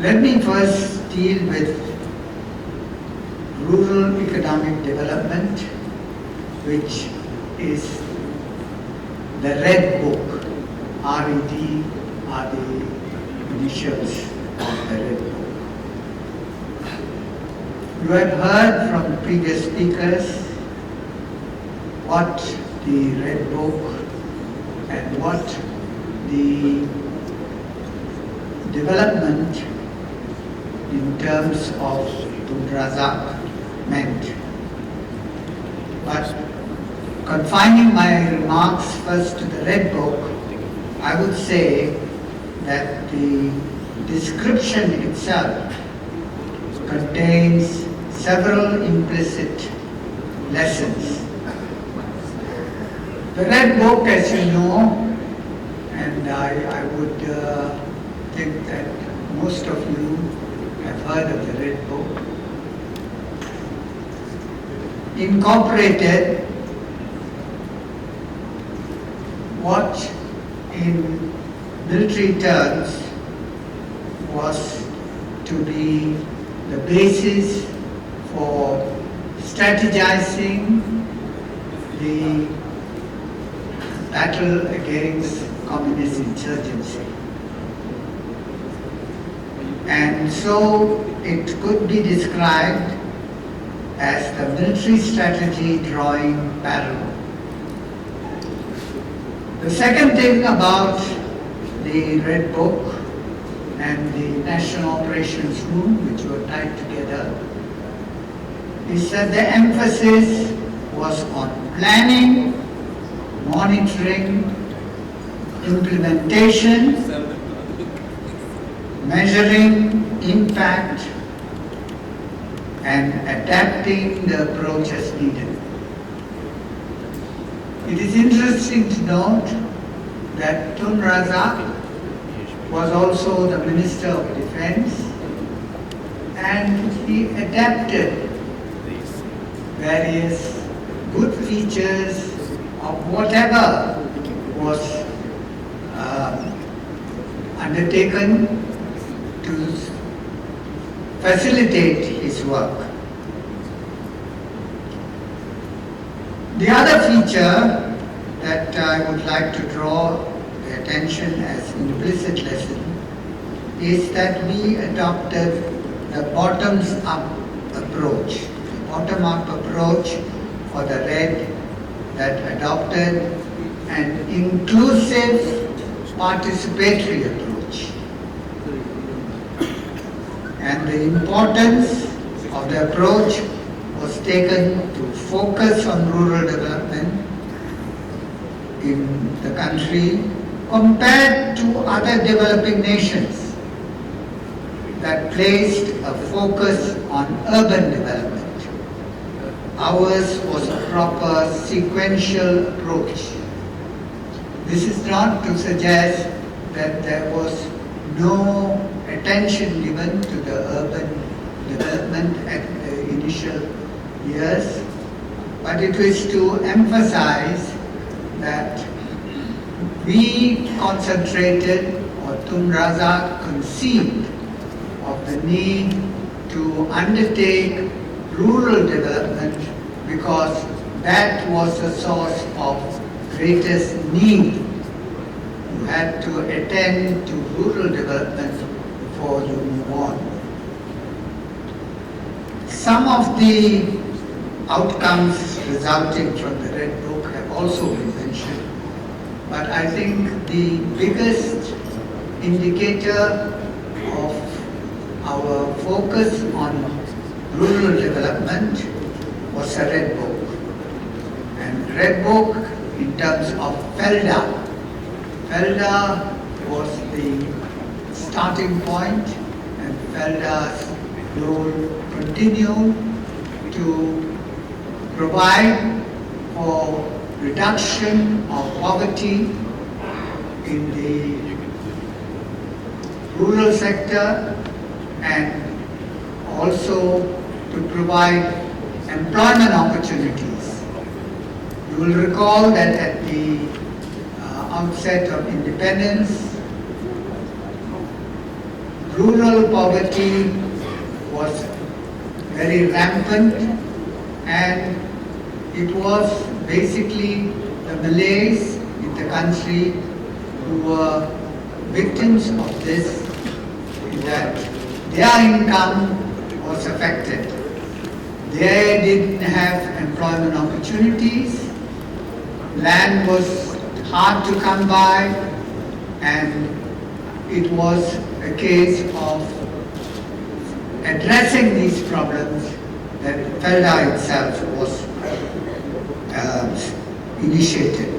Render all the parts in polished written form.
Let me first deal with rural economic development, which is the Red Book. RED are the initials of the Red Book. You have heard from previous speakers what the Red Book and what the development in terms of Razak meant. But confining my remarks first to the Red Book, I would say that the description itself contains several implicit lessons. The Red Book, as you know, and I would think that most of you have heard of the Red Book, incorporated what in military terms was to be the basis for strategizing the battle against communist insurgency. And so it could be described as the military strategy drawing parallel. The second thing about the Red Book and the National Operations Room, which were tied together, is that the emphasis was on planning, monitoring, implementation, measuring impact, and adapting the approach as needed. It is interesting to note that Tun Razak was also the Minister of Defense, and he adapted various good features of whatever was undertaken to facilitate his work. The other feature that I would like to draw the attention as implicit lesson is that we adopted the bottoms-up approach. The bottom-up approach for the Red that adopted an inclusive participatory approach. And the importance of the approach was taken to focus on rural development in the country compared to other developing nations that placed a focus on urban development. Ours was a proper sequential approach. This is not to suggest that there was no attention given to the urban development at the initial years, but it was to emphasize that we concentrated, or Tun Razak conceived of the need to undertake rural development because that was the source of greatest need. You had to attend to rural development before you move on. Some of the outcomes resulting from the Red Book have also been mentioned, but I think the biggest indicator of our focus on rural development was the Red Book. And Red Book in terms of FELDA. FELDA was the starting point, and FELDA's role continued to provide for reduction of poverty in the rural sector and also to provide employment opportunities. You will recall that at the outset of independence, rural poverty was very rampant, and it was basically the Malays in the country who were victims of this, that their income was affected. They didn't have employment opportunities, land was hard to come by, and it was a case of addressing these problems that Felda itself was initiated.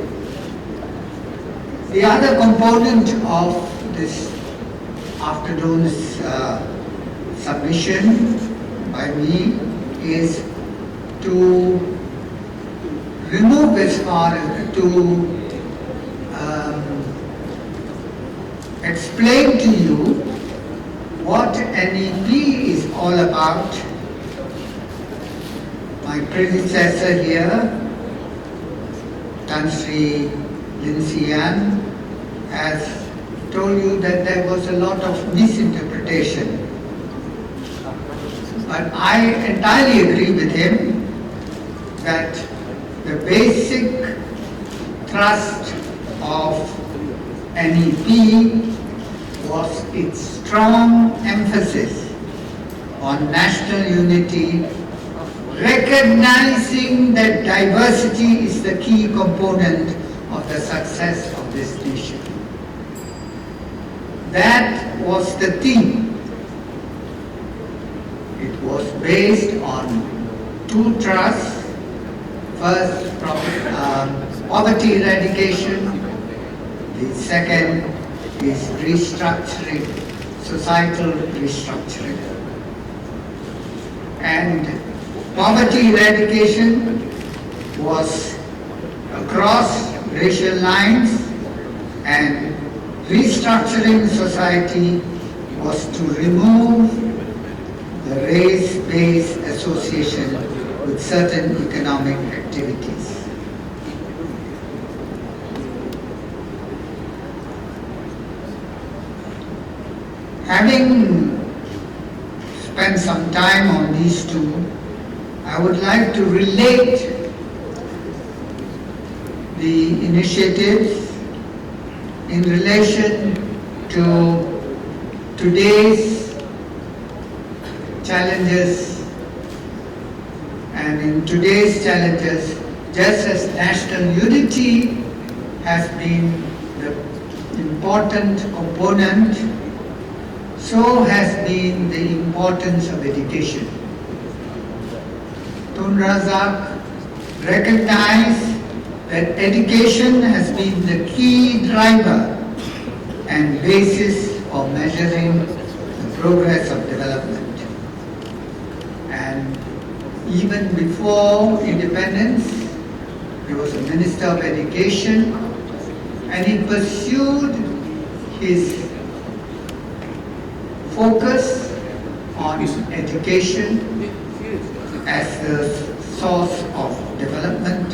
The other component of this afternoon's submission by me is to remove as far as to explain to you what NEP is all about. My predecessor here, Tan Sri Linsian, has told you that there was a lot of misinterpretation. But I entirely agree with him that the basic thrust of NEP was its strong emphasis on national unity, recognizing that diversity is the key component of the success of this nation. That was the theme. It was based on two thrusts. First, poverty eradication. The second is restructuring, societal restructuring. And poverty eradication was across racial lines, and restructuring society was to remove the race-based association with certain economic activities. Having spent some time on these two, I would like to relate the initiatives in relation to today's challenges, and in today's challenges, just as national unity has been the important component, so has been the importance of education. Tun Razak recognized that education has been the key driver and basis for measuring the progress of development. And even before independence, he was a Minister of Education, and he pursued his focus on education as the source of development.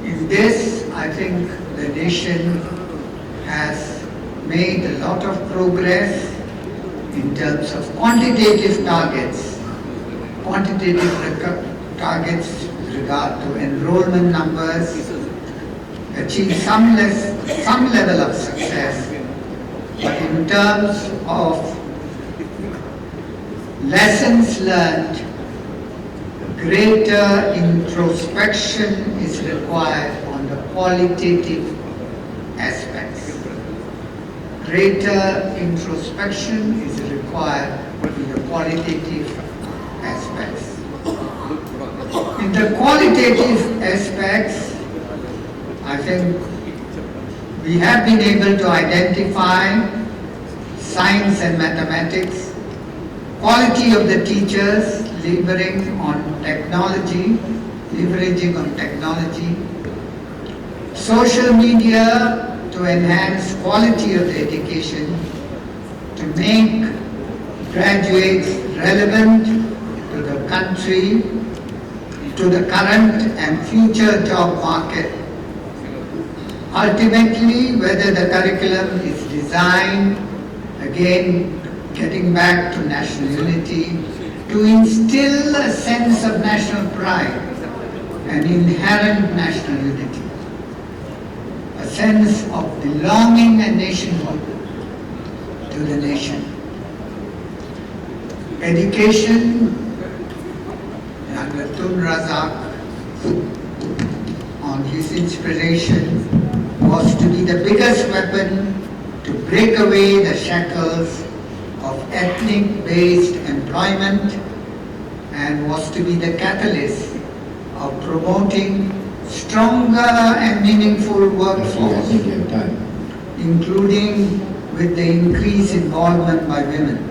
In this, I think the nation has made a lot of progress in terms of quantitative targets. Targets with regard to enrollment numbers, achieve some level of success. But in terms of lessons learned, greater introspection is required on the qualitative aspects. Greater introspection is required in the qualitative aspects. In the qualitative aspects, I think we have been able to identify science and mathematics, quality of the teachers, leveraging on technology, social media to enhance quality of the education, to make graduates relevant to the country, to the current and future job market. Ultimately, whether the curriculum is designed again getting back to national unity, to instill a sense of national pride, an inherent national unity, a sense of belonging and nationhood to the nation. Education under Razak, on his inspiration, was to be the biggest weapon to break away the shackles of ethnic-based employment, and was to be the catalyst of promoting stronger and meaningful workforce, including with the increased involvement by women.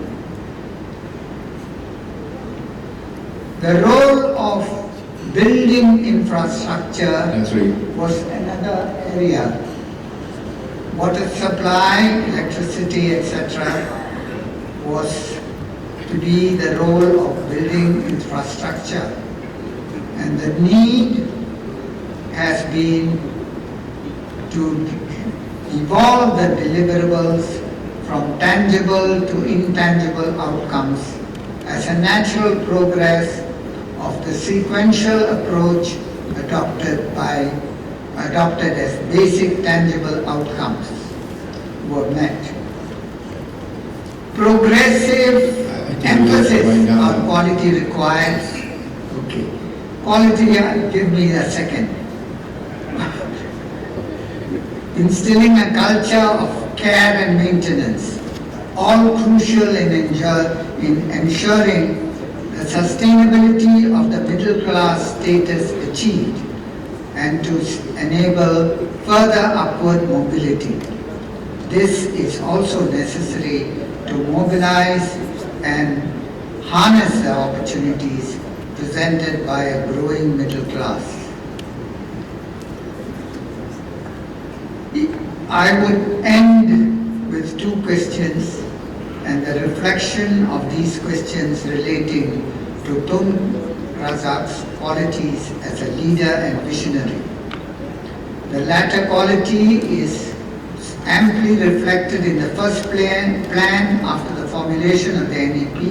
The role of building infrastructure was another area. Water supply, electricity, etc. was to be the role of building infrastructure. And the need has been to evolve the deliverables from tangible to intangible outcomes as a natural progress of the sequential approach adopted as basic tangible outcomes were met. Progressive emphasis on quality requires, quality, give me a second. Instilling a culture of care and maintenance, all crucial in ensuring the sustainability of the middle class status achieved, and to enable further upward mobility. This is also necessary to mobilize and harness the opportunities presented by a growing middle class. I would end with two questions and the reflection of these questions relating to Tun Razak's qualities as a leader and visionary. The latter quality is amply reflected in the first plan after the formulation of the NEP.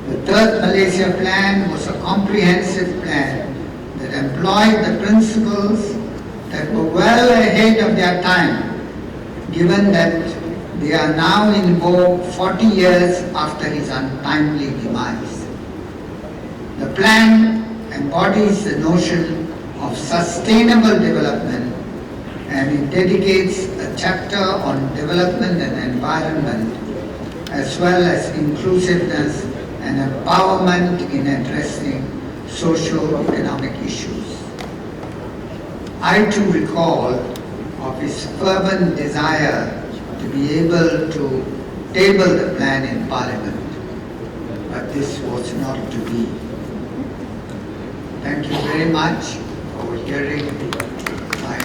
The third Malaysia plan was a comprehensive plan that employed the principles that were well ahead of their time, given that they are now in vogue 40 years after his untimely demise. The plan embodies the notion of sustainable development, and it dedicates a chapter on development and environment, as well as inclusiveness and empowerment in addressing socio-economic issues. I too recall of his fervent desire to be able to table the plan in Parliament, but this was not to be. Thank you very much for hearing my